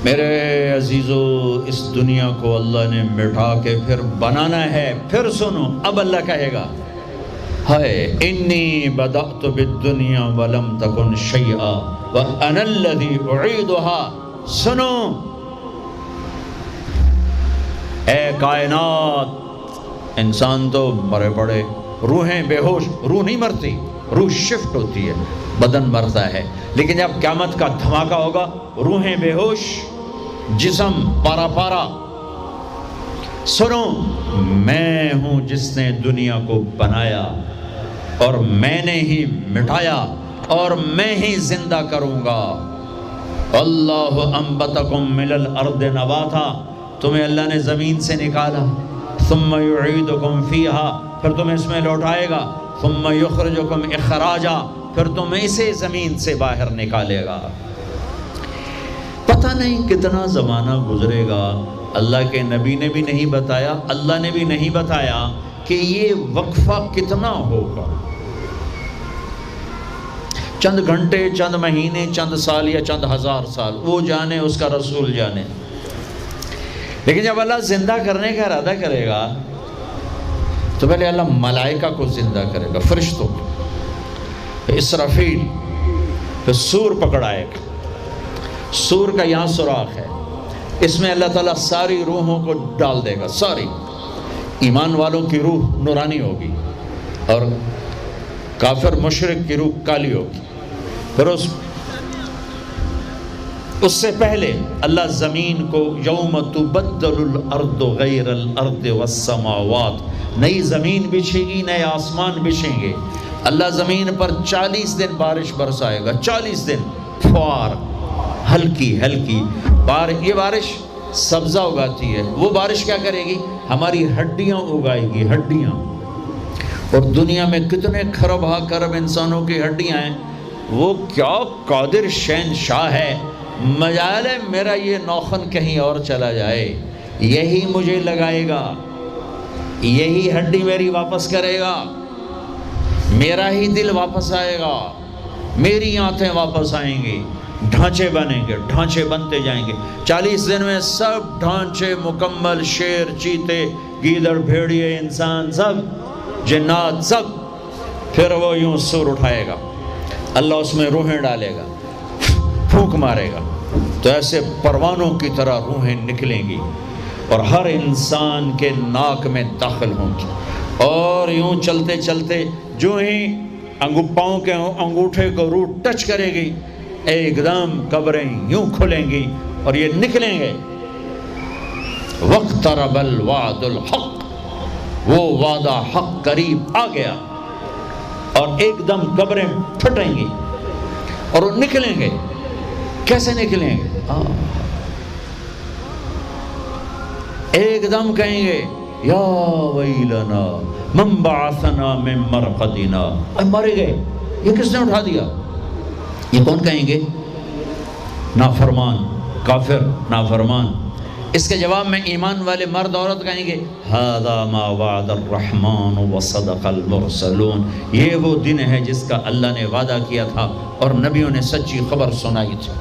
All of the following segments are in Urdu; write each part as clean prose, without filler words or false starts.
میرے عزیزو، اس دنیا کو اللہ نے مٹا کے پھر بنانا ہے. پھر سنو، اب اللہ کہے گا ہائے انی بدأت بالدنیا ولم تکن شیئا وانا الذی اعیدها. سنو اے کائنات، انسان تو مرے پڑے، روحیں بے ہوش، روح نہیں مرتی، روح شفٹ ہوتی ہے، بدن مرتا ہے. لیکن جب قیامت کا دھماکہ ہوگا، روحیں بے ہوش، جسم پارا پارا. سنو، میں ہوں جس نے دنیا کو بنایا اور میں نے ہی مٹایا اور میں ہی زندہ کروں گا. اللہ انبتکم من الارض نباتا، تمہیں اللہ نے زمین سے نکالا. ثم یعیدکم فیہا، پھر تمہیں اس میں لوٹائے گا. ثم یخرجکم اخراجا، پھر تمہیں اسے زمین سے باہر نکالے گا. پتہ نہیں کتنا زمانہ گزرے گا، اللہ کے نبی نے بھی نہیں بتایا، اللہ نے بھی نہیں بتایا کہ یہ وقفہ کتنا ہوگا. چند گھنٹے، چند مہینے، چند سال یا چند ہزار سال، وہ جانے، اس کا رسول جانے. لیکن جب اللہ زندہ کرنے کا ارادہ کرے گا تو پہلے اللہ ملائکہ کو زندہ کرے گا، فرشتوں کو، پھر اسرافیل، پھر سور پکڑائے گا. سور کا یہاں سوراخ ہے، اس میں اللہ تعالیٰ ساری روحوں کو ڈال دے گا. ساری ایمان والوں کی روح نورانی ہوگی اور کافر مشرک کی روح کالی ہوگی. پھر اس سے پہلے اللہ زمین کو یوم تبدل الارض غیر الارض والسماوات، نئی زمین بچھے گی، نئے آسمان بچھیں گے. اللہ زمین پر 40 دن بارش برسائے گا. 40 دن فوار، ہلکی ہلکی یہ بارش سبزہ اگاتی ہے. وہ بارش کیا کرے گی؟ ہماری ہڈیاں اگائے گی، ہڈیاں. اور دنیا میں کتنے کھرب ہا کرب انسانوں کی ہڈیاں ہیں. وہ کیا قادر شہنشاہ ہے، مجال ہے میرا یہ نوخن کہیں اور چلا جائے، یہی مجھے لگائے گا، یہی ہڈی میری واپس کرے گا، میرا ہی دل واپس آئے گا، میری آنتیں واپس آئیں گی، ڈھانچے بنیں گے، ڈھانچے بنتے جائیں گے. 40 دن میں سب ڈھانچے مکمل، شیر، چیتے، گیدڑ، بھیڑیے، انسان، سب جنات، سب. پھر وہ یوں سور اٹھائے گا، اللہ اس میں روحیں ڈالے گا، پھونک مارے گا، تو ایسے پروانوں کی طرح روحیں نکلیں گی اور ہر انسان کے ناک میں داخل ہوں گی. اور یوں چلتے چلتے جو ہی پاؤں کے انگوٹھے کو روح ٹچ کرے گی، ایک دم قبریں یوں کھلیں گی اور یہ نکلیں گے. وَاقْتَرَبَ الْوَعْدُ الْحَقِّ، وہ وعدہ حق قریب آ گیا. اور ایک دم قبریں پھٹیں گی اور وہ نکلیں گے. کیسے نکلیں گے؟ ایک دم کہیں گے یا ویلنا من بعثنا من مرقدنا، مرے گئے، یہ کس نے اٹھا دیا؟ یہ کون کہیں گے؟ نافرمان، کافر، نافرمان. اس کے جواب میں ایمان والے مرد عورت کہیں گے ھذا ما وعد الرحمن وصدق المرسلون، یہ وہ دن ہے جس کا اللہ نے وعدہ کیا تھا اور نبیوں نے سچی خبر سنائی تھی.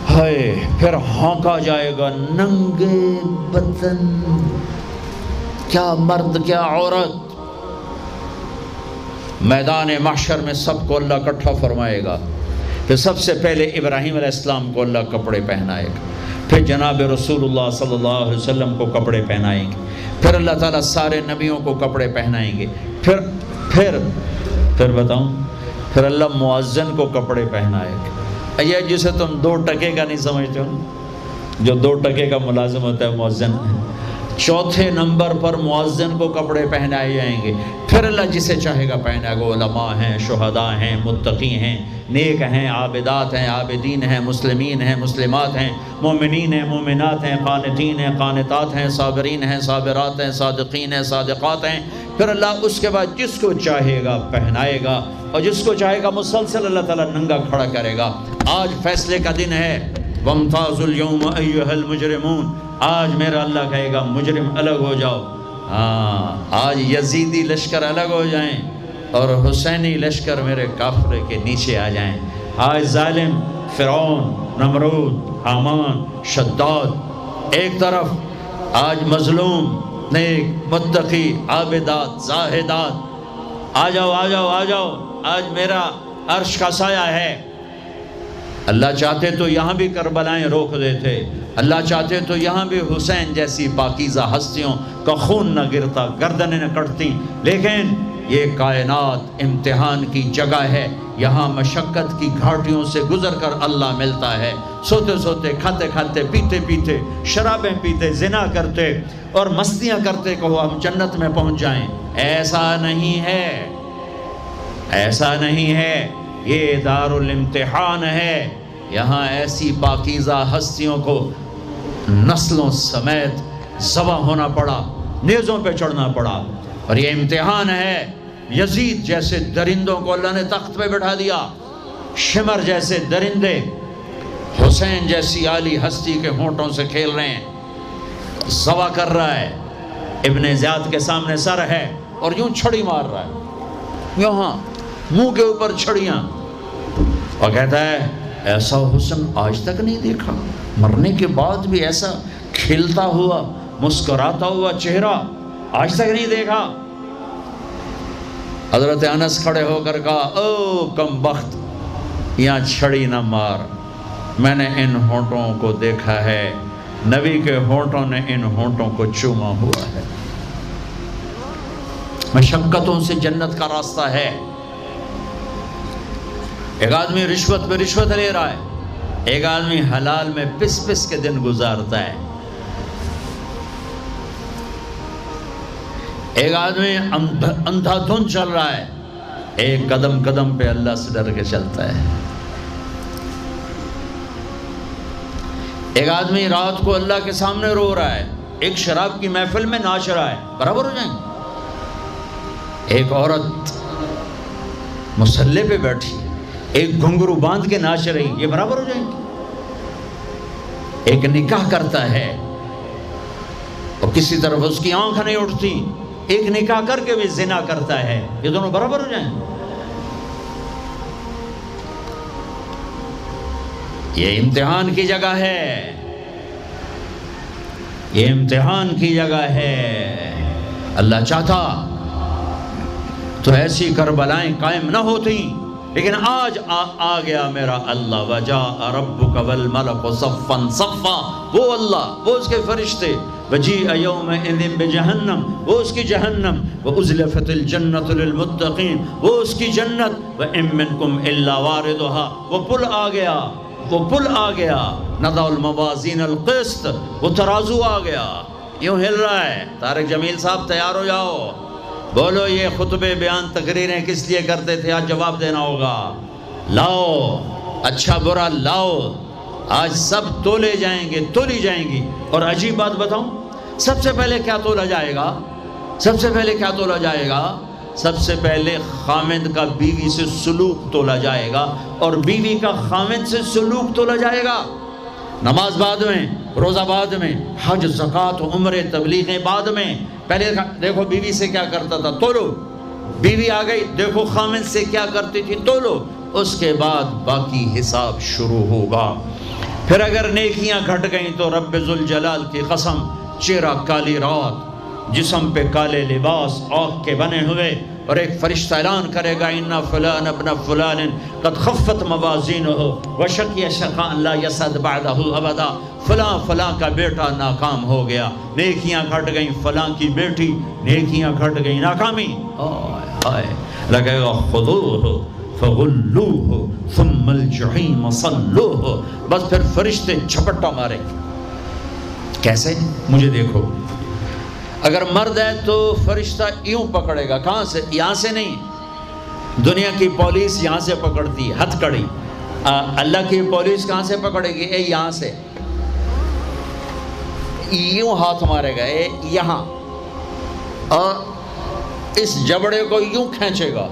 ہائے، پھر ہانکا جائے گا، ننگے بدن، کیا مرد کیا عورت. میدان محشر میں سب کو اللہ اکٹھا فرمائے گا. پھر سب سے پہلے ابراہیم علیہ السلام کو اللہ کپڑے پہنائے گا، پھر جناب رسول اللہ صلی اللہ علیہ وسلم کو کپڑے پہنائیں گے، پھر اللہ تعالیٰ سارے نبیوں کو کپڑے پہنائیں گے. پھر بتاؤں، پھر اللہ مؤذن کو کپڑے پہنائے گا. یہ جسے تم 2 ٹکے کا نہیں سمجھتے ہو، جو 2 ٹکے کا ملازم ہوتا ہے مؤذن، 4تھے نمبر پر مؤذن کو کپڑے پہنائے جائیں گے. پھر اللہ جسے چاہے گا پہنائے گا. علماء ہیں، شہداء ہیں، متقی ہیں، نیک ہیں، عابدات ہیں، عابدین ہیں، مسلمین ہیں، مسلمات ہیں، مومنین ہیں، مومنات ہیں، قانتین ہیں، قانتات ہیں، صابرین ہیں، صابرات ہیں، صادقین ہیں، صادقات ہیں. پھر اللہ اس کے بعد جس کو چاہے گا پہنائے گا اور جس کو چاہے گا مسلسل اللہ تعالیٰ ننگا کھڑا کرے گا. آج فیصلے کا دن ہے. وَامْتَازُوا الْيَوْمَ أَيُّهَا الْمُجْرِمُونَ، آج میرا اللہ کہے گا مجرم الگ ہو جاؤ. آج یزیدی لشکر الگ ہو جائیں اور حسینی لشکر میرے کافرے کے نیچے آ جائیں. آج ظالم فرعون، نمرود، حامان، شداد، ایک طرف آج مظلوم، نیک، متقی، عابدات، زاہدات، آ جاؤ آ جاؤ آ جاؤ، آج میرا عرش کا سایہ ہے۔ اللہ چاہتے تو یہاں بھی کربلائیں روک دیتے، اللہ چاہتے تو یہاں بھی حسین جیسی پاکیزہ ہستیوں کا خون نہ گرتا، گردنیں نہ کٹتی، لیکن یہ کائنات امتحان کی جگہ ہے، یہاں مشقت کی گھاٹیوں سے گزر کر اللہ ملتا ہے۔ سوتے سوتے، کھاتے کھاتے، پیتے پیتے، شرابیں پیتے، زنا کرتے اور مستیاں کرتے کہو ہم جنت میں پہنچ جائیں، ایسا نہیں ہے، ایسا نہیں ہے، یہ دار الامتحان ہے۔ یہاں ایسی پاکیزہ ہستیوں کو نسلوں سمیت ذبح ہونا پڑا، نیزوں پہ چڑھنا پڑا، اور یہ امتحان ہے۔ یزید جیسے درندوں کو اللہ نے تخت پہ بٹھا دیا، شمر جیسے درندے حسین جیسی عالی ہستی کے ہونٹوں سے کھیل رہے ہیں، ذبح کر رہا ہے، ابن زیاد کے سامنے سر ہے اور یوں چھڑی مار رہا ہے، یہاں منہ کے اوپر چھڑیاں، اور کہتا ہے ایسا حسن آج تک نہیں دیکھا، مرنے کے بعد بھی ایسا کھلتا ہوا مسکراتا ہوا چہرہ آج تک نہیں دیکھا۔ حضرت انس کھڑے ہو کر کہا او کم بخت، یہاں چھڑی نہ مار، میں نے ان ہونٹوں کو دیکھا ہے، نبی کے ہونٹوں نے ان ہونٹوں کو چوما ہوا ہے۔ مشقتوں سے جنت کا راستہ ہے۔ ایک آدمی رشوت پہ رشوت لے رہا ہے، ایک آدمی حلال میں پس پس کے دن گزارتا ہے، ایک آدمی اندھا دھن چل رہا ہے، ایک قدم قدم پہ اللہ سے ڈر کے چلتا ہے، ایک آدمی رات کو اللہ کے سامنے رو رہا ہے، ایک شراب کی محفل میں ناچ رہا ہے، برابر ہو جائیں گے؟ ایک عورت مصلی پہ بیٹھی، ایک گھنگرو باندھ کے ناچ رہی، یہ برابر ہو جائیں گے؟ ایک نکاح کرتا ہے اور کسی طرف اس کی آنکھ نہیں اٹھتی، ایک نکاح کر کے بھی زنا کرتا ہے، یہ دونوں برابر ہو جائیں گے؟ یہ امتحان کی جگہ ہے، یہ امتحان کی جگہ ہے۔ اللہ چاہتا تو ایسی کربلائیں قائم نہ ہوتی، لیکن آج آ گیا میرا اللہ، وجاء ربک والملک صفا صفا، وہ اللہ، وہ اس کے فرشتے، وجیء یومئذ بجہنم، وہ اس کی جہنم، وازلفت الجنۃ للمتقین، وہ اس کی جنت، وان منکم الا واردها، وہ پل آ گیا، وہ پل آ گیا، نضع الموازین القسط، وہ ترازو آ گیا، یوں ہل رہا ہے۔ طارق جمیل صاحب تیار ہو جاؤ، بولو یہ خطبے بیان تقریریں کس لیے کرتے تھے، آج جواب دینا ہوگا، لاؤ اچھا برا لاؤ، آج سب تولے جائیں گے، تولی جائیں گی۔ اور عجیب بات بتاؤں، سب سے پہلے کیا تولا جائے گا؟ سب سے پہلے کیا تولا جائے گا؟ سب سے پہلے خامند کا بیوی سے سلوک تولا جائے گا، اور بیوی کا خامند سے سلوک تولا جائے گا۔ نماز بعد میں، روزہ بعد میں، حج، زکوٰۃ، عمرے، تبلیغیں بعد میں۔ پہلے دیکھو بیوی سے کیا کرتا تھا، تولو، بیوی آ گئی، دیکھو خامند سے کیا کرتی تھی، تولو، اس کے بعد باقی حساب شروع ہوگا۔ پھر اگر نیکیاں گھٹ گئیں تو رب ذوالجلال کی قسم، چہرہ کالی رات، جسم پہ کالے لباس آگ کے بنے ہوئے، اور ایک فرشتہ اعلان کرے گا ان فلان ابن فلان قد خفت موازینہ وشقی شقاء لا یسعد بعدہ ابدا، فلاں فلاں کا بیٹا ناکام ہو گیا، نیکیاں گھٹ گئیں، فلاں کی بیٹی نیکیاں گھٹ گئیں، ناکامی، ہائے لگے گا خذوہ فغلوہ ثم الجحیم صلوہ، بس پھر فرشتے جھپٹا مارے۔ کیسے؟ مجھے دیکھو، اگر مرد ہے تو فرشتہ یوں پکڑے گا، کہاں سے؟ یہاں سے نہیں، دنیا کی پولیس یہاں سے پکڑتی ہے، ہتھ کڑی، اللہ کی پولیس کہاں سے پکڑے گی؟ اے یہاں سے، یوں ہاتھ مارے گا، اے یہاں، اور اس جبڑے کو یوں کھینچے گا،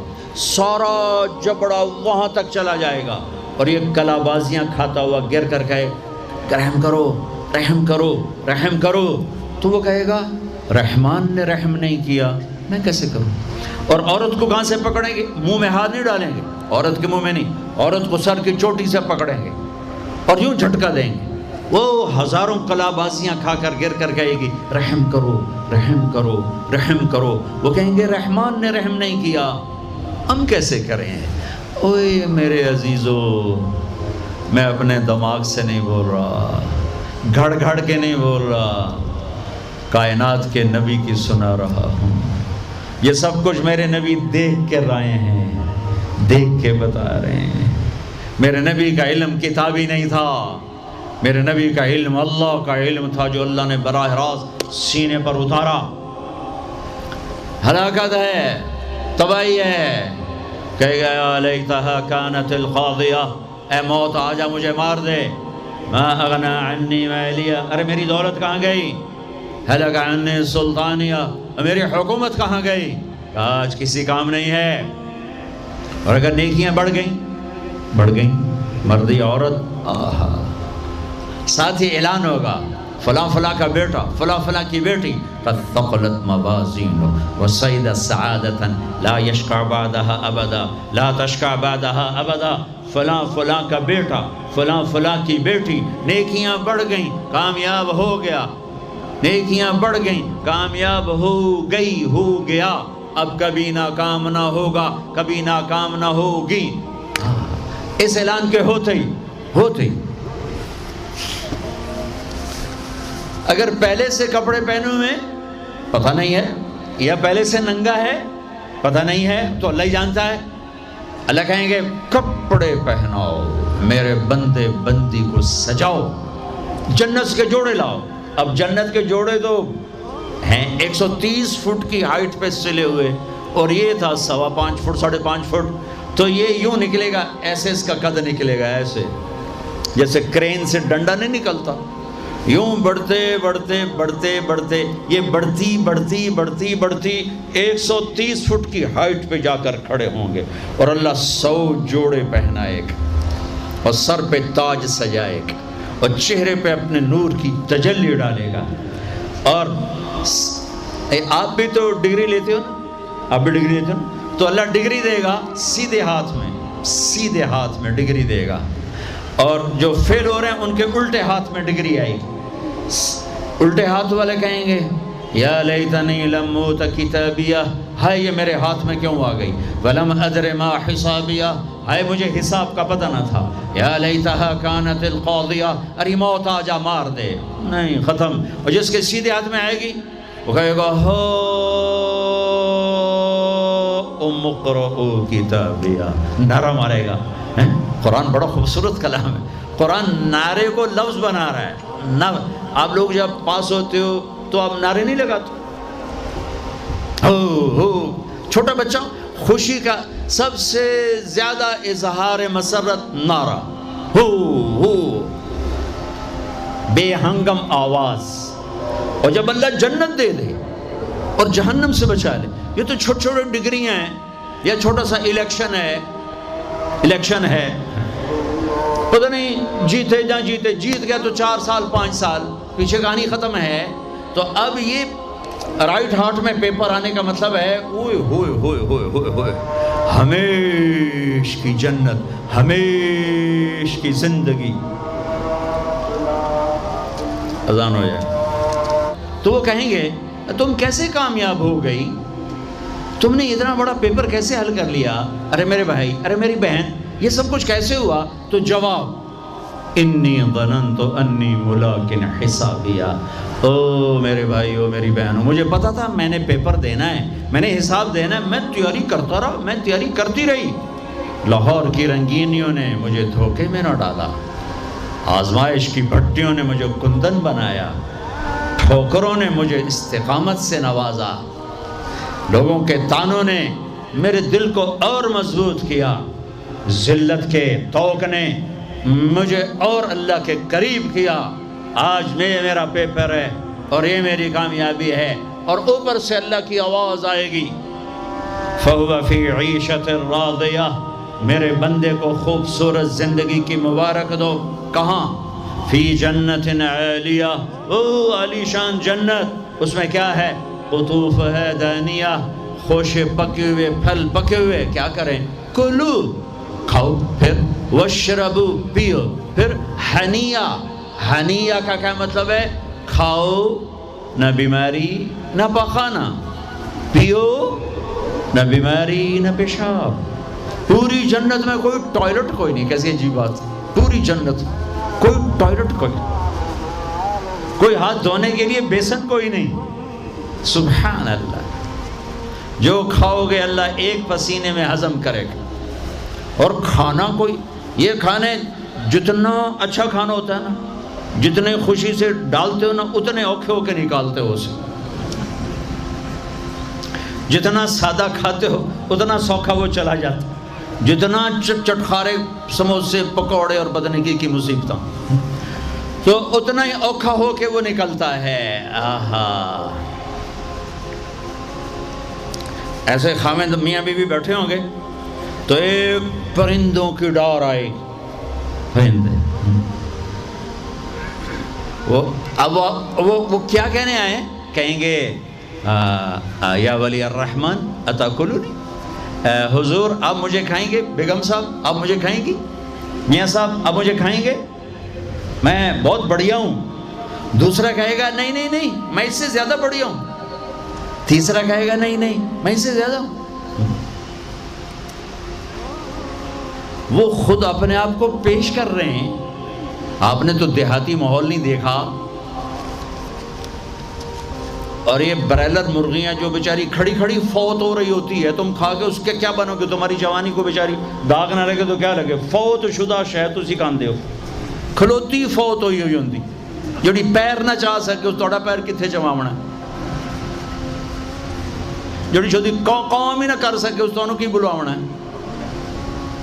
سارا جبڑا وہاں تک چلا جائے گا، اور یہ کلا بازیاں کھاتا ہوا گر کر کہے رحم کرو رحم کرو رحم کرو، تو وہ کہے گا رحمان نے رحم نہیں کیا، میں کیسے کروں؟ اور عورت کو کہاں سے پکڑیں گے؟ منہ میں ہاتھ نہیں ڈالیں گے، عورت کے منہ میں نہیں، عورت کو سر کی چوٹی سے پکڑیں گے، اور یوں جھٹکا دیں گے، وہ ہزاروں کلابازیاں کھا کر گر کر کہے گی رحم کرو رحم کرو رحم کرو، وہ کہیں گے رحمان نے رحم نہیں کیا، ہم کیسے کریں؟ اوے میرے عزیزو، میں اپنے دماغ سے نہیں بول رہا، گھڑ گھڑ کے نہیں بول رہا، کائنات کے نبی کی سنا رہا ہوں۔ یہ سب کچھ میرے نبی دیکھ کے رائے ہیں، دیکھ کے بتا رہے ہیں۔ میرے نبی کا علم کتابی نہیں تھا، میرے نبی کا علم اللہ کا علم تھا جو اللہ نے براہ راست سینے پر اتارا۔ ہلاکت ہے، تباہی ہے، کہے گا یا لیتہا کانت القاضیہ، اے موت آجا مجھے مار دے، ما اغنی عنی مالیہ، ارے میری دولت کہاں گئی؟ ہلک عنی سلطانیہ، میری حکومت کہاں گئی؟ آج کسی کام نہیں ہے۔ اور اگر نیکیاں بڑھ گئیں، مردی عورت، آہا، ساتھ ہی اعلان ہوگا فلاں فلاں کا بیٹا، فلاں فلاں کی بیٹی، قد ثقلت موازین وصید سعادتا لا یشقع بعدها ابدا، لا تشقع بعدها ابدا، فلاں فلاں کا بیٹا، فلاں فلاں کی بیٹی، نیکیاں بڑھ گئیں، کامیاب ہو گیا، نیکیاں بڑھ گئیں، کامیاب ہو گئی، ہو گیا، اب کبھی ناکام نہ ہوگا، کبھی ناکام نہ ہوگی۔ اس اعلان کے ہوتے ہی اگر پہلے سے کپڑے پہنے ہوئے پتہ نہیں ہے، یا پہلے سے ننگا ہے پتہ نہیں ہے، تو اللہ ہی جانتا ہے۔ اللہ کہیں گے کپڑے پہناؤ، میرے بندے بندی کو سجاؤ، جنت کے جوڑے لاؤ۔ اب جنت کے جوڑے تو ہیں 130 فٹ کی ہائٹ پہ سلے ہوئے، اور یہ تھا 5.25 فٹ 5.5 فٹ، تو یہ یوں نکلے گا، ایسے اس کا قد نکلے گا، ایسے جیسے کرین سے ڈنڈا نہیں نکلتا، یوں بڑھتے بڑھتے بڑھتے بڑھتے یہ بڑھتی 130 فٹ کی ہائٹ پہ جا کر کھڑے ہوں گے، اور اللہ 100 جوڑے پہنائے گا، اور سر پہ تاج سجائے گا، اور چہرے پہ اپنے نور کی تجلی ڈالے گا۔ اور آپ بھی تو ڈگری لیتے ہو نا، آپ بھی ڈگری لیتے ہو نا، تو اللہ ڈگری دے گا سیدھے ہاتھ میں ڈگری دے گا، اور جو فیل ہو رہے ہیں ان کے الٹے ہاتھ میں ڈگری آئے گی۔ الٹے ہاتھ والے کہیں گے یا لیتنی لم اوت کتابیہ، ہائے یہ میرے ہاتھ میں کیوں آ گئی، ولم ادر ما حسابیہ، ہائے مجھے حساب کا پتہ نہ تھا، یا لیتہا کانت القاضیہ، ارے موت آجا مار دے، نہیں ختم۔ اور جس کے سیدھے ہاتھ میں آئے گی وہ کہے گا ہو ام اقرؤ کتابیہ، نعرہ مارے گا۔ قرآن بڑا خوبصورت کلام ہے، قرآن نعرے کو لفظ بنا رہا ہے۔ آپ لوگ جب پاس ہوتے ہو تو آپ نعرے نہیں لگاتے، ہو چھوٹا بچہ خوشی کا سب سے زیادہ اظہار مسرت نعرہ، ہو بے ہنگم آواز۔ اور جب اللہ جنت دے دے اور جہنم سے بچا لے، یہ تو چھوٹے چھوٹے ڈگریاں ہیں، یا چھوٹا سا الیکشن ہے، پتہ نہیں جیتے جہاں جیت گیا تو 4 سال 5 سال پیچھے کہانی ختم ہے۔ تو اب یہ رائٹ ہارٹ میں پیپر آنے کا مطلب ہے اوئے ہوئے ہوئے ہوئے ہوئے ہوئے ہمیش کی جنت، ہمیش کی زندگی۔ اذان ہو جائے تو وہ کہیں گے تم کیسے کامیاب ہو گئی، تم نے اتنا بڑا پیپر کیسے حل کر لیا، ارے میرے بھائی، ارے میری بہن، یہ سب کچھ کیسے ہوا؟ تو جواب انی ظننت انی ملاق حسابیہ، او میرے بھائی، او میری بہنوں، مجھے پتا تھا میں نے پیپر دینا ہے، میں نے حساب دینا ہے، میں تیاری کرتا رہا، میں تیاری کرتی رہی۔ لاہور کی رنگینیوں نے مجھے دھوکے میں نہ ڈالا، آزمائش کی بھٹیوں نے مجھے کندن بنایا، ٹھوکروں نے مجھے استقامت سے نوازا، لوگوں کے تانوں نے میرے دل کو اور مضبوط کیا، ذلت کے توق نے مجھے اور اللہ کے قریب کیا۔ آج میرا پیپر ہے اور یہ میری کامیابی ہے، اور اوپر سے اللہ کی آواز آئے گی فَهُوَ فِي عِيشَةٍ رَاضِيَةٍ، میرے بندے کو خوبصورت زندگی کی مبارک دو۔ کہاں؟ فی جنت عالیہ، او علی شان جنت، اس میں کیا ہے؟ قطوف ہے دانیہ، خوشے پکے ہوئے، پھل پکے ہوئے، کیا کریں؟ کلو، کھاؤ، پھر وشربو پیو. پھر ہنیا، ہنیا کا کیا مطلب ہے؟ کھاؤ نہ بیماری نہ پخانا، پیو نہ بیماری نہ پیشاب. پوری جنت میں کوئی ٹوائلٹ کوئی نہیں. کیسی عجیب بات، پوری جنت کوئی ٹوائلٹ کوئی نہیں، کوئی ہاتھ دھونے کے لیے بیسن کوئی نہیں. سبحان اللہ. جو کھاؤ گے اللہ ایک پسینے میں ہضم کرے گا. اور کھانا کوئی، یہ کھانے جتنا اچھا کھانا ہوتا ہے نا، جتنے خوشی سے ڈالتے ہو نا اتنے اوکھے ہو کے نکالتے ہو اسے. جتنا سادہ کھاتے ہو اتنا سوکھا وہ چلا جاتا. جتنا چٹخارے سموسے پکوڑے اور بدنگی کی مصیبتیں تو اتنا ہی اوکھا ہو کے وہ نکلتا ہے. آہا. ایسے خامد میاں بیوی بیٹھے ہوں گے تو ایک پرندوں کی ڈار آئے. پرندے وہ کیا کہنے آئے؟ کہیں گے یا ولی الرحمن اتاکلونی، حضور آپ مجھے کھائیں گے؟ بیگم صاحب آپ مجھے کھائیں گی؟ میاں صاحب آپ مجھے کھائیں گے؟ میں بہت بڑھیا ہوں. دوسرا کہے گا نہیں نہیں نہیں میں اس سے زیادہ بڑھیا ہوں. تیسرا کہے گا نہیں نہیں میں اس سے زیادہ ہوں. وہ خود اپنے آپ کو پیش کر رہے ہیں. آپ نے تو دیہاتی ماحول نہیں دیکھا. اور یہ برائلر مرغیاں جو بیچاری کھڑی کھڑی فوت ہو رہی ہوتی ہے، تم کھا کے اس کے کیا بنو گے؟ تمہاری جوانی کو بیچاری داغ نہ لگے تو کیا لگے؟ فوت شدہ شہد اسی کاندے ہو، کھلوتی فوت ہوئی ہوئی ہوندی جڑی پیر نہ چاہ سکے. اس توڑا پیر کتھے چماونا ہے؟ جڑی شدی قوم ہی نہ کر سکے اس تو کی بلواونا ہے.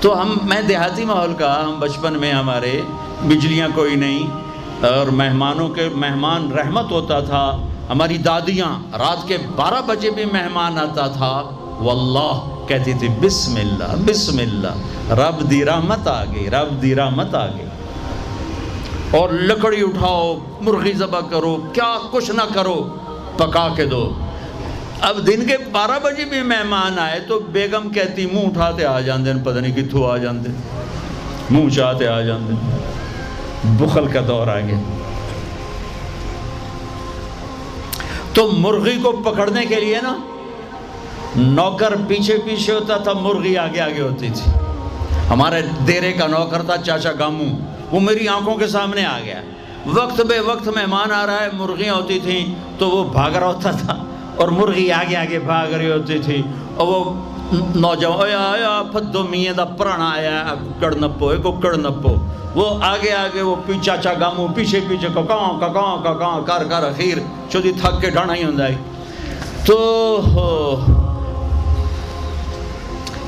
تو میں دیہاتی ماحول کا، ہم بچپن میں ہمارے بجلیاں کوئی نہیں اور مہمان رحمت ہوتا تھا. ہماری دادیاں رات کے 12 بجے بھی مہمان آتا تھا واللہ کہتی تھی بسم اللہ بسم اللہ، رب دی رحمت آ گئی، رب دی رحمت آ گئی. اور لکڑی اٹھاؤ، مرغی ذبح کرو، کیا کچھ نہ کرو، پکا کے دو. اب دن کے 12 بجے بھی مہمان آئے تو بیگم کہتی منہ اٹھاتے آ جاندے، پتہ نہیں کتھوں آ جاندے، منہ چاہتے آ جاندے. بخل کا دور آ گیا. تو مرغی کو پکڑنے کے لیے نا نوکر پیچھے پیچھے ہوتا تھا، مرغی آگے آگے ہوتی تھی. ہمارے دیرے کا نوکر تھا چاچا گامو، وہ میری آنکھوں کے سامنے آ گیا. وقت بے وقت مہمان آ رہا ہے، مرغیاں ہوتی تھیں تو وہ بھاگ رہا ہوتا تھا اور مرغی آگے آگے بھاگ رہی ہوتی تھی. اور وہ نوجوان آیا پھدو میاں دا پرانا آیا ککڑ نپو ککڑ نپو، وہ آگے آگے وہ چاچا گامو پیچھے پیچھے ککاں ککاں ککاں کر کر اخیر چودی تھک کے ڈھانا ہی ہوندائی. تو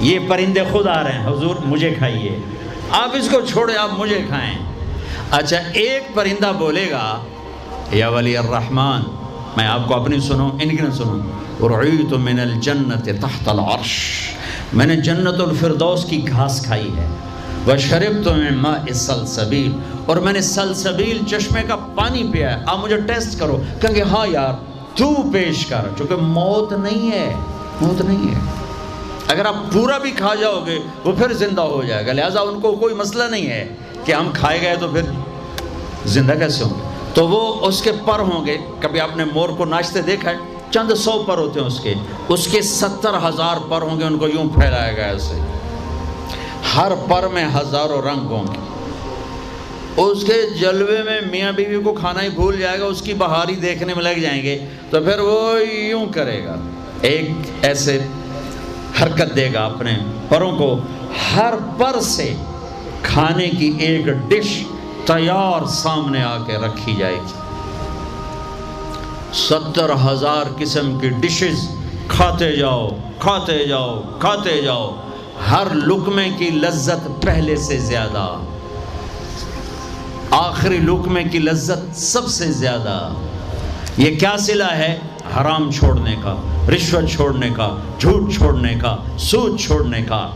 یہ پرندے خود آ رہے ہیں، حضور مجھے کھائیے، آپ اس کو چھوڑے آپ مجھے کھائیں. اچھا ایک پرندہ بولے گا یا ولی الرحمن، میں آپ کو اپنی سنوں ان کی نہ سنوں. رعیت من الجنت تحت العرش، میں نے جنت الفردوس کی گھاس کھائی ہے. وشربت من ماء السلسبیل، اور میں نے سلسبیل چشمے کا پانی پیا ہے. آپ مجھے ٹیسٹ کرو. کہیں گے ہاں یار تو پیش کر، چونکہ موت نہیں ہے، موت نہیں ہے. اگر آپ پورا بھی کھا جاؤ گے وہ پھر زندہ ہو جائے گا. لہٰذا ان کو کوئی مسئلہ نہیں ہے کہ ہم کھائے گئے تو پھر زندہ کیسے ہوں گے. تو وہ اس کے پر ہوں گے. کبھی آپ نے مور کو ناچتے دیکھا ہے؟ چند 100 پر ہوتے ہیں اس کے 70,000 پر ہوں گے. ان کو یوں پھیلایا گیا ایسے، ہر پر میں ہزاروں رنگ ہوں گے. اس کے جلوے میں میاں بیوی کو کھانا ہی بھول جائے گا، اس کی بہاری دیکھنے میں لگ جائیں گے. تو پھر وہ یوں کرے گا، ایک ایسے حرکت دے گا اپنے پروں کو. ہر پر سے کھانے کی ایک ڈش تیار سامنے آ کے رکھی جائے گی. 70,000 قسم کی ڈشز کھاتے جاؤ کھاتے جاؤ کھاتے جاؤ. ہر لقمے کی لذت پہلے سے زیادہ، آخری لقمے کی لذت سب سے زیادہ. یہ کیا صلہ ہے؟ حرام چھوڑنے کا، رشوت چھوڑنے کا، جھوٹ چھوڑنے کا، سود چھوڑنے کا،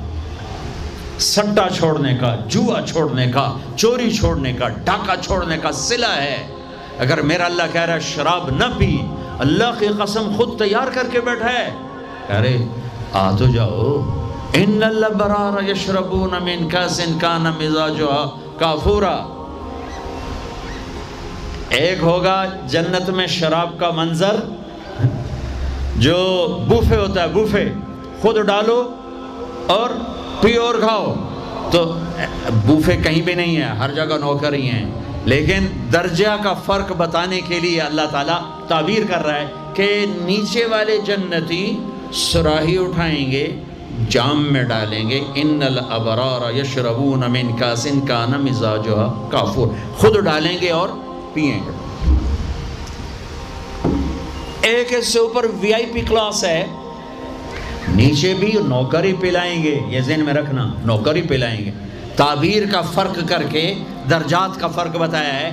سٹا چھوڑنے کا، جوا چھوڑنے کا، چوری چھوڑنے کا، ڈاکہ چھوڑنے کا صلہ ہے. اگر میرا اللہ کہہ رہا ہے شراب نہ پی، اللہ کی قسم خود تیار کر کے بیٹھا ہے. ارے آ تو جاؤ، ان الابرار یشربون من کاس کان مزاجها کافورا. ایک ہوگا جنت میں شراب کا منظر جو بوفے ہوتا ہے، بوفے خود ڈالو اور پیو اور کھاؤ. تو بوفے کہیں بھی نہیں ہے، ہر جگہ نوکر ہی ہیں، لیکن درجہ کا فرق بتانے کے لیے اللہ تعالیٰ تعبیر کر رہا ہے کہ نیچے والے جنتی صراحی اٹھائیں گے، جام میں ڈالیں گے. ان الابرار یشربون من کاس کان مزاجها کافور، خود ڈالیں گے اور پئیں گے. ایک اس سے اوپر وی آئی پی کلاس ہے، نیچے بھی نوکر ہی پلائیں گے، یہ ذہن میں رکھنا، نوکر ہی پلائیں گے. تعبیر کا فرق کر کے درجات کا فرق بتایا ہے.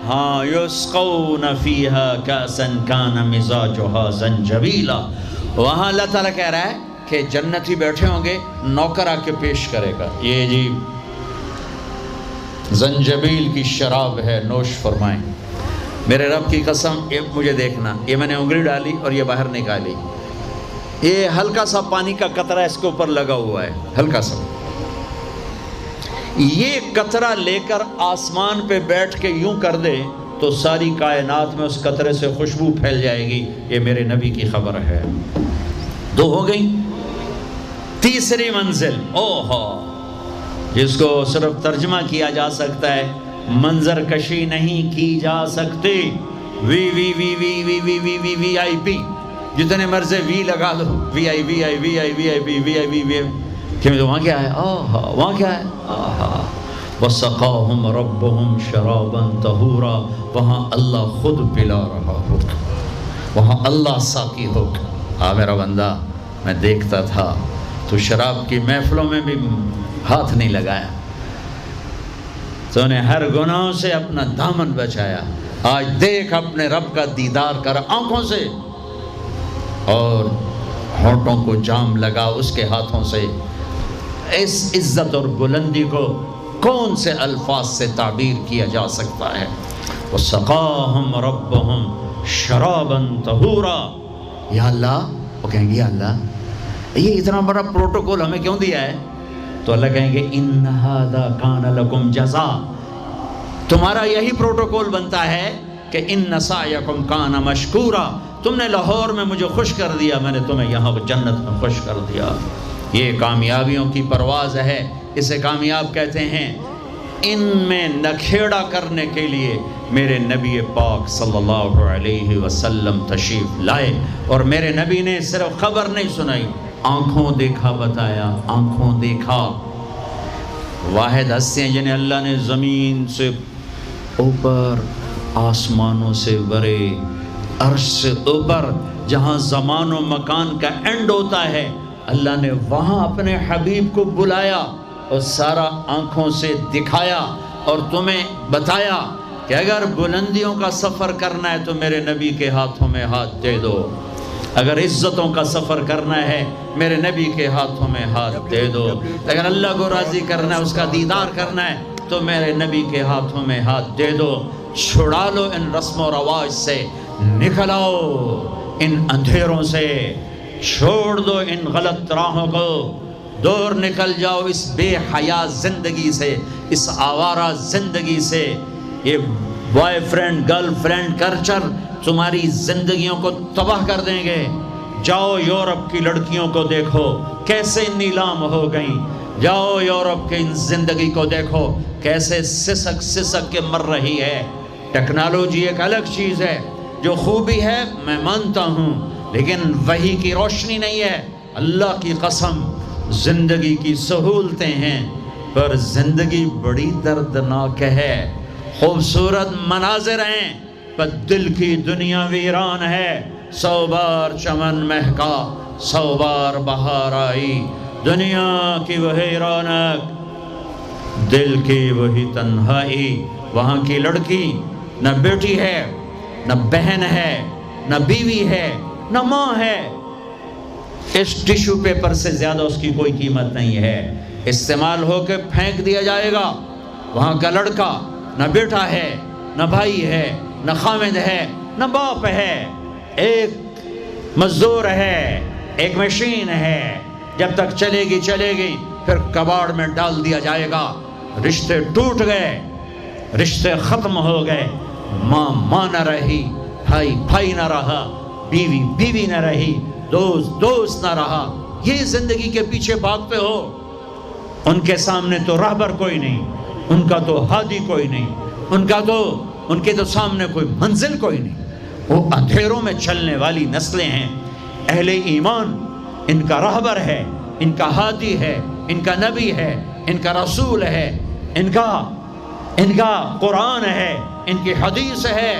ہاں یسقون فیہا کاسا کان مزاجها زنجبیلا. وہاں اللہ تعالیٰ کہہ رہا ہے کہ جنتی بیٹھے ہوں گے، نوکر آ کے پیش کرے گا، یہ جی زنجبیل کی شراب ہے، نوش فرمائیں. میرے رب کی قسم، مجھے دیکھنا، یہ میں نے انگلی ڈالی اور یہ باہر نکالی، یہ ہلکا سا پانی کا قطرہ اس کے اوپر لگا ہوا ہے، ہلکا سا. یہ قطرہ لے کر آسمان پہ بیٹھ کے یوں کر دے تو ساری کائنات میں اس قطرے سے خوشبو پھیل جائے گی. یہ میرے نبی کی خبر ہے. دو ہو گئی. تیسری منزل، جس کو صرف ترجمہ کیا جا سکتا ہے، منظر کشی نہیں کی جا سکتی. وی وی وی وی وی وی وی وی وی آئی پی، جتنے مرضی وی لگا دو، وی آئی وی آئی وی آئی وی آئی وی وی آئی وی وی. وہاں کیا ہے؟ وہاں کیا ہے؟ وَسَقَاهُمْ رَبُّهُمْ شَرَابًا طَهُورًا. وہاں اللہ خود پلا رہا ہوگا، وہاں اللہ ساقی ہوگا. میرا بندہ، میں دیکھتا تھا تو شراب کی محفلوں میں بھی ہاتھ نہیں لگایا، تو نے ہر گناہ سے اپنا دامن بچایا. آج دیکھ اپنے رب کا دیدار کر آنکھوں سے، اور ہونٹوں کو جام لگا اس کے ہاتھوں سے. اس عزت اور بلندی کو کون سے الفاظ سے تعبیر کیا جا سکتا ہے؟ وَسَقَاهُمْ رَبُّهُمْ شَرَابًا طَهُورًا. یا اللہ، وہ کہیں گے یا اللہ یہ اتنا بڑا پروٹوکول ہمیں کیوں دیا ہے؟ تو اللہ کہیں گے ان ھذا کان لکم جزاء. تمہارا یہی پروٹوکول بنتا ہے کہ ان سعیکم کان مشکورا. تم نے لاہور میں مجھے خوش کر دیا، میں نے تمہیں یہاں جنت میں خوش کر دیا. یہ کامیابیوں کی پرواز ہے، اسے کامیاب کہتے ہیں. ان میں نکھیڑا کرنے کے لیے میرے نبی پاک صلی اللہ علیہ وسلم تشریف لائے، اور میرے نبی نے صرف خبر نہیں سنائی، آنکھوں دیکھا بتایا. آنکھوں دیکھا. واحد ہستیاں جنہیں اللہ نے زمین سے اوپر، آسمانوں سے برے، عرش سے اوپر، جہاں زمان و مکان کا اینڈ ہوتا ہے، اللہ نے وہاں اپنے حبیب کو بلایا اور سارا آنکھوں سے دکھایا اور تمہیں بتایا کہ اگر بلندیوں کا سفر کرنا ہے تو میرے نبی کے ہاتھوں میں ہاتھ دے دو، اگر عزتوں کا سفر کرنا ہے میرے نبی کے ہاتھوں میں ہاتھ دے دو، اگر اللہ کو راضی کرنا ہے، اس کا دیدار کرنا ہے تو میرے نبی کے ہاتھوں میں ہاتھ دے دو. چھڑا لو ان رسم و رواج سے، نکل آؤ ان اندھیروں سے، چھوڑ دو ان غلط راہوں کو، دور نکل جاؤ اس بے حیا زندگی سے، اس آوارہ زندگی سے. یہ boy friend girl friend culture تمہاری زندگیوں کو تباہ کر دیں گے. جاؤ یورپ کی لڑکیوں کو دیکھو کیسے نیلام ہو گئیں، جاؤ یورپ کی زندگی کو دیکھو کیسے سسک سسک کے مر رہی ہے. ٹیکنالوجی ایک الگ چیز ہے، جو خوبی ہے میں مانتا ہوں، لیکن وحی کی روشنی نہیں ہے. اللہ کی قسم زندگی کی سہولتیں ہیں، پر زندگی بڑی دردناک ہے. خوبصورت مناظر ہیں پر دل کی دنیا ویران ہے. 100 بار چمن مہکا، 100 بار بہار آئی، دنیا کی وہی رونق، دل کی وہی تنہائی. وہاں کی لڑکی نہ بیٹی ہے، نہ بہن ہے، نہ بیوی ہے، نہ ماں ہے. اس ٹیشو پیپر سے زیادہ اس کی کوئی قیمت نہیں ہے، استعمال ہو کے پھینک دیا جائے گا. وہاں کا لڑکا نہ بیٹا ہے، نہ بھائی ہے، نہ خامد ہے، نہ باپ ہے، ایک مزدور ہے، ایک مشین ہے، جب تک چلے گی پھر کباڑ میں ڈال دیا جائے گا۔ رشتے ٹوٹ گئے، رشتے ختم ہو گئے، ماں نہ رہی، بھائی نہ رہا، بیوی نہ رہی، دوست نہ رہا۔ یہ زندگی کے پیچھے بھاگتے ہو۔ ان کے سامنے تو راہبر کوئی نہیں، ان کا تو ہادی کوئی نہیں، ان کے تو سامنے کوئی منزل کوئی نہیں۔ وہ اندھیروں میں چلنے والی نسلیں ہیں۔ اہل ایمان ان کا راہبر ہے، ان کا ہادی ہے، ان کا نبی ہے، ان کا رسول ہے، ان کا قرآن ہے، ان کی حدیث ہے،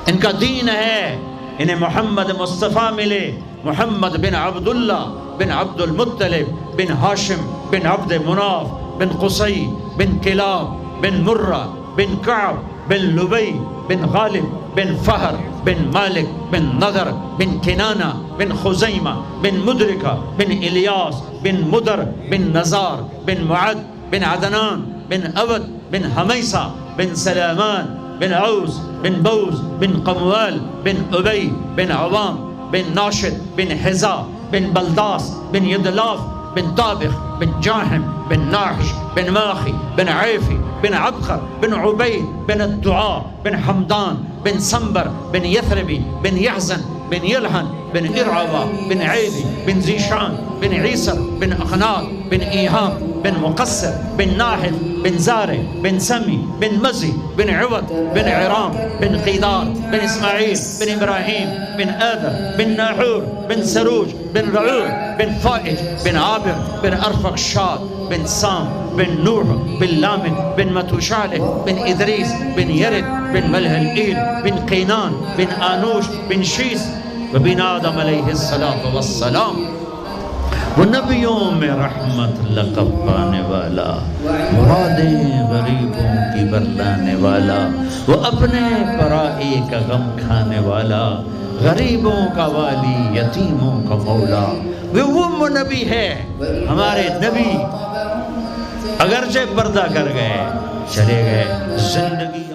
ان کا دین ہے۔ انہیں محمد مصطفیٰ ملے، محمد بن عبداللہ بن عبد المطلب بن ہاشم بن عبد مناف بن قصی بن کلاب بن مرہ بن کعب بن لبی بن غالب بن فہر بن مالک بن نضر بن کنانہ بن خزیمہ بن مدرکہ بن الیاس بن مدر بن نزار بن معد بن عدنان بن عبد بن حمیسہ بن سلامان بن عوز بن بوز بن قموال بن ابی بن عوام بن ناشد بن حزا بن بلداس بن یدلاف بن طابخ بن جاحم بن ناحش بن ماخی بن عیفی بن عبخر بن عبید بن الدعاء بن حمدان بن سنبر بن یثربی بن یحزن بن یلحن بن ارعبا بن عیدی بن زیشان بن عیسر بن اخناق بن ایہام بن مقصر بن ناحل بن زارع بن سمی بن مزی بن عوض بن عرام بن قیدار بن اسماعیل بن ابراہیم بن آدر بن ناحور بن سروج بن رعور بن فائج بن عابر بن ارفق شاد بن سام بن نوح بن لامن بن متوشالح بن ادریس بن یرد بن ملح الایل بن قینان بن آنوش بن شیس وبن آدم علیہ السلام۔ وہ نبیوں میں رحمت لقب پانے والا، مرادیں غریبوں کی برلانے والا، وہ اپنے پرائی کا غم کھانے والا، غریبوں کا والی، یتیموں کا مولا۔ وہ نبی ہے ہمارے نبی، اگرچہ پردہ کر گئے، چلے گئے، زندگی